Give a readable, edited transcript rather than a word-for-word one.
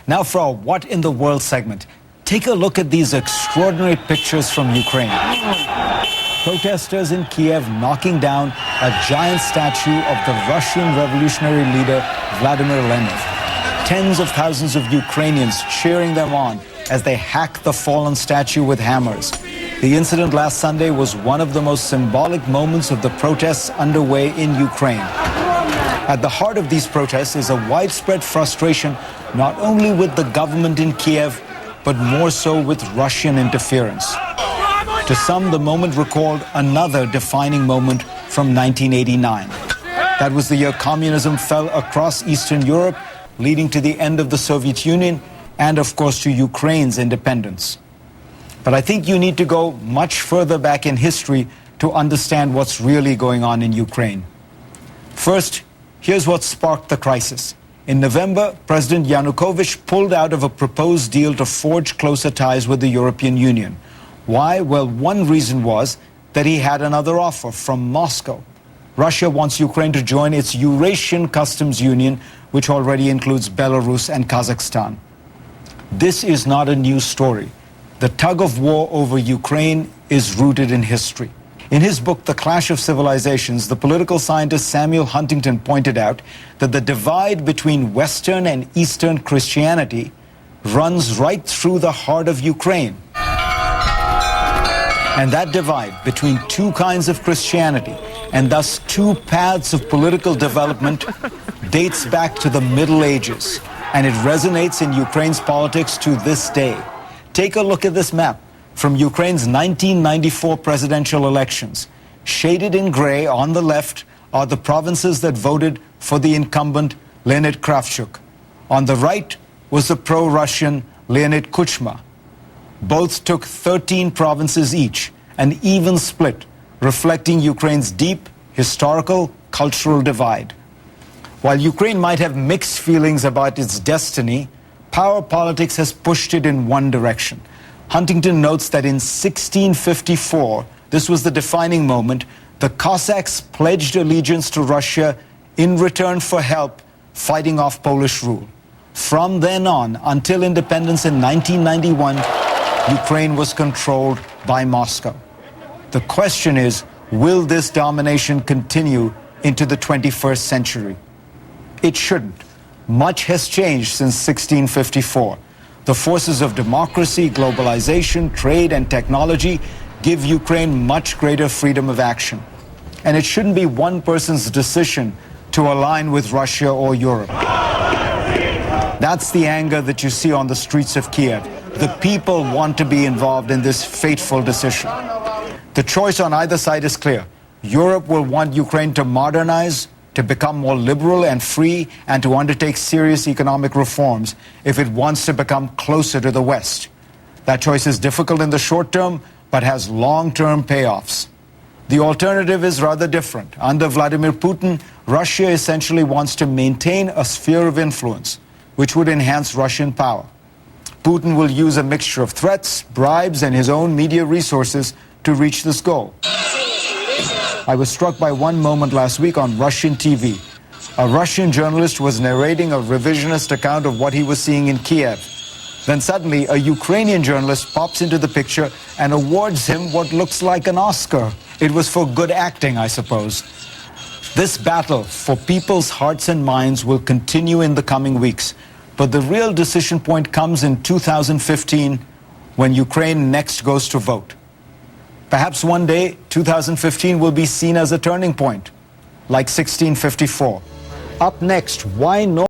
Now for our What in the World segment, take a look at these extraordinary pictures from Ukraine. Protesters in Kiev knocking down a giant statue of the Russian revolutionary leader Vladimir Lenin. Tens of thousands of Ukrainians cheering them on as they hack the fallen statue with hammers. The incident last Sunday was one of the most symbolic moments of the protests underway in Ukraine. At the heart of these protests is a widespread frustration not only with the government in Kiev, but more so with Russian interference. To some, the moment recalled another defining moment from 1989. That was the year communism fell across Eastern Europe, leading to the end of the Soviet Union and, of course, to Ukraine's independence. But I think you need to go much further back in history to understand what's really going on in Ukraine. First, here's what sparked the crisis. In November, President Yanukovych pulled out of a proposed deal to forge closer ties with the European Union. Why? Well, one reason was that he had another offer from Moscow. Russia wants Ukraine to join its Eurasian Customs Union, which already includes Belarus and Kazakhstan. This is not a new story. The tug of war over Ukraine is rooted in history. In his book, The Clash of Civilizations, the political scientist Samuel Huntington pointed out that the divide between Western and Eastern Christianity runs right through the heart of Ukraine. And that divide between two kinds of Christianity, and thus two paths of political development, dates back to the Middle Ages, and it resonates in Ukraine's politics to this day. Take a look at this map from Ukraine's 1994 presidential elections. Shaded in gray on the left are the provinces that voted for the incumbent Leonid Kravchuk. On the right was the pro-Russian Leonid Kuchma. Both took 13 provinces each, an even split, reflecting Ukraine's deep historical, cultural divide. While Ukraine might have mixed feelings about its destiny, power politics has pushed it in one direction. Huntington notes that in 1654, this was the defining moment, the Cossacks pledged allegiance to Russia in return for help fighting off Polish rule. From then on, until independence in 1991, Ukraine was controlled by Moscow. The question is, will this domination continue into the 21st century? It shouldn't. Much has changed since 1654. The forces of democracy, globalization, trade, and technology give Ukraine much greater freedom of action. And it shouldn't be one person's decision to align with Russia or Europe. That's the anger that you see on the streets of Kiev. The people want to be involved in this fateful decision. The choice on either side is clear. Europe will want Ukraine to modernize, to become more liberal and free, and to undertake serious economic reforms if it wants to become closer to the West. That choice is difficult in the short term, but has long-term payoffs. The alternative is rather different. Under Vladimir Putin, Russia essentially wants to maintain a sphere of influence, which would enhance Russian power. Putin will use a mixture of threats, bribes, and his own media resources to reach this goal. I was struck by one moment last week on Russian TV. A Russian journalist was narrating a revisionist account of what he was seeing in Kiev. Then suddenly, a Ukrainian journalist pops into the picture and awards him what looks like an Oscar. It was for good acting, I suppose. This battle for people's hearts and minds will continue in the coming weeks. But the real decision point comes in 2015, when Ukraine next goes to vote. Perhaps one day, 2015 will be seen as a turning point, like 1654. Up next, why no